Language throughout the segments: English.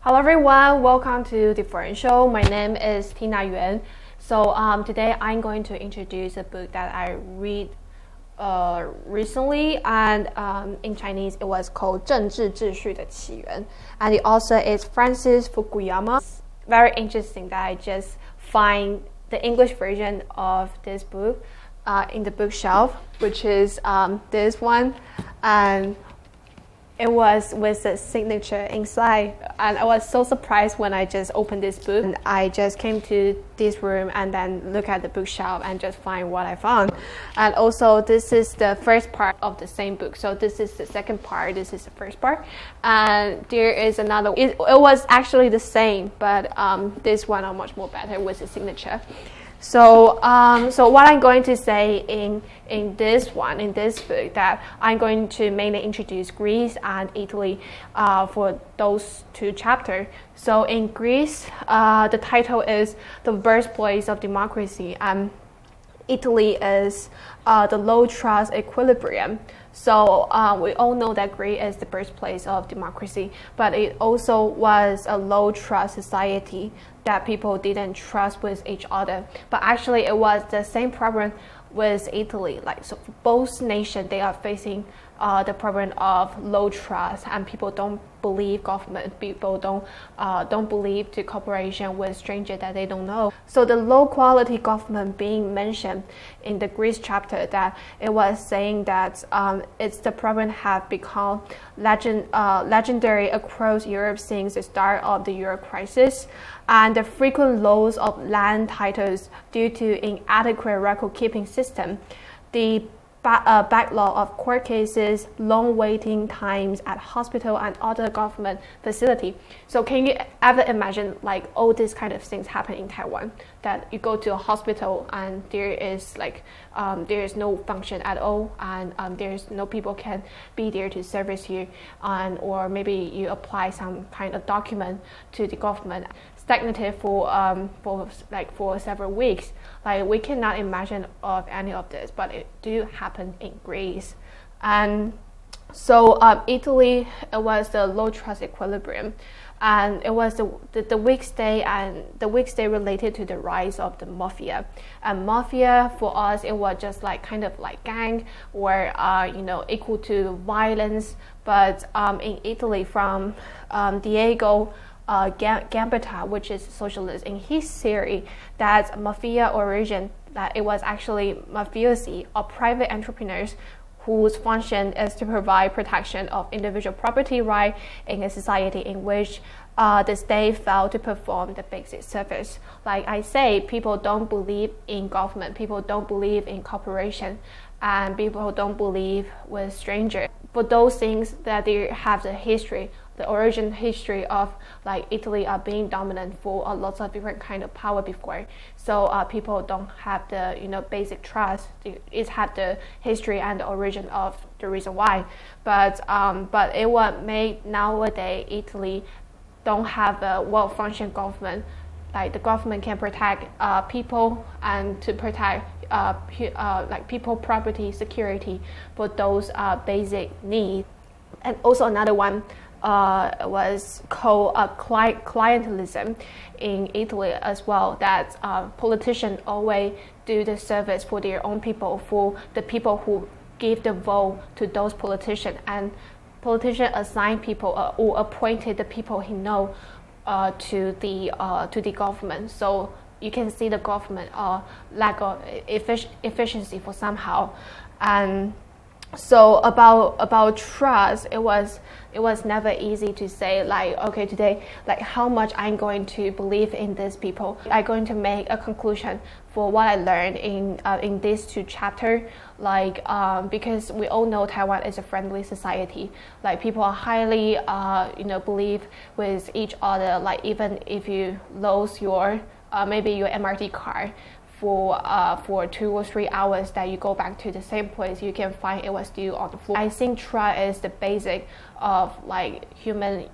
Hello everyone, welcome to Differential. My name is Tina Yuan. So today I'm going to introduce a book that I read recently, and in Chinese it was called 政治秩序的起源, and the author is Francis Fukuyama. It's very interesting that I just find the English version of this book in the bookshelf, which is this one, and it was with a signature inside, and I was so surprised when I just opened this book. And I just came to this room and then look at the bookshelf and just find what I found. And also this is the first part of the same book, so this is the second part, this is the first part, and there is another. It was actually the same, but this one are much more better with the signature. So what I'm going to say in this book, that I'm going to mainly introduce Greece and Italy for those two chapters. So in Greece, the title is The Birthplace of Democracy, and Italy is the low trust equilibrium. So we all know that Greece is the birthplace of democracy, but it also was a low trust society that people didn't trust with each other. But actually it was the same problem with Italy. Like, so both nations, they are facing the problem of low trust, and people don't believe government. People don't believe the cooperation with strangers that they don't know. So the low quality government being mentioned in the Greece chapter, that it was saying that it's the problem have become legendary across Europe since the start of the Euro crisis, and the frequent loss of land titles due to inadequate record-keeping system, the backlog of court cases, long waiting times at hospital and other government facility. So can you ever imagine like all these kind of things happen in Taiwan, that you go to a hospital and there is like there is no function at all, and there's no people can be there to service you, and or maybe you apply some kind of document to the government, stagnated for several weeks. Like, we cannot imagine of any of this, but it do happen in Greece. And so Italy, it was the low trust equilibrium, and it was the weak state, and the weak state related to the rise of the mafia. And mafia for us, it was just like kind of like gang, or equal to violence. But in Italy, from Diego Gambetta, which is socialist, in his theory, that mafia origin, that it was actually mafiosi or private entrepreneurs whose function is to provide protection of individual property right in a society in which the state failed to perform the basic service. Like I say, people don't believe in government, people don't believe in cooperation, and people don't believe with strangers. For those things that they have the history, the origin history of like Italy are being dominant for a lot of different kind of power before. So people don't have the basic trust. It had the history and the origin of the reason why. But it would make nowadays Italy don't have a well-functioning government. Like the government can protect people, and to protect like people property security for those basic needs. And also another one was called clientelism in Italy as well, that politicians always do the service for their own people, for the people who give the vote to those politicians, and politicians assign people or appointed the people he know to the government. So you can see the government lack of efficiency for somehow. And so about trust, it was never easy to say like, okay, today, like how much I'm going to believe in these people. I'm going to make a conclusion for what I learned in these two chapters, like because we all know Taiwan is a friendly society. Like people are highly believe with each other. Like even if you lose your maybe your MRT card for 2 or 3 hours, that you go back to the same place, you can find it was still on the floor. I think trust is the basic of like human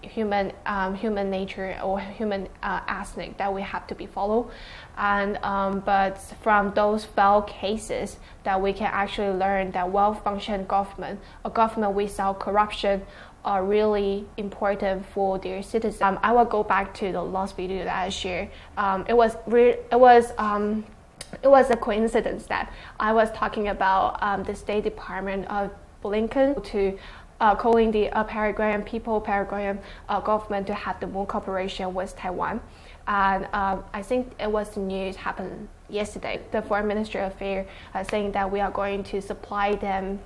nature or human instinct that we have to be followed. And but from those failed cases, that we can actually learn that well-functioned government, a government without corruption are really important for their citizens. I will go back to the last video that I shared. It was a coincidence that I was talking about the State Department of Blinken to calling the Paraguayan government to have the more cooperation with Taiwan. And I think it was the news happened yesterday. The Foreign Ministry of Affairs saying that we are going to supply them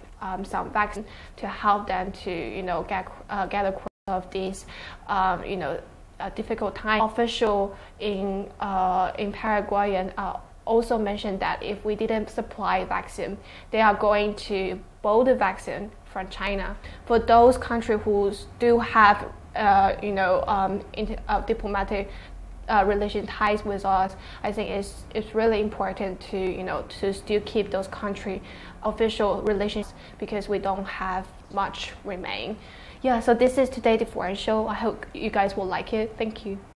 some vaccine to help them to get across of this difficult time. Official in Paraguay also mentioned that if we didn't supply vaccine, they are going to buy the vaccine from China. For those countries who do have diplomatic relation ties with us, I think it's really important to still keep those country official relations, because we don't have much remain. Yeah, so this is today's differential. I hope you guys will like it. Thank you.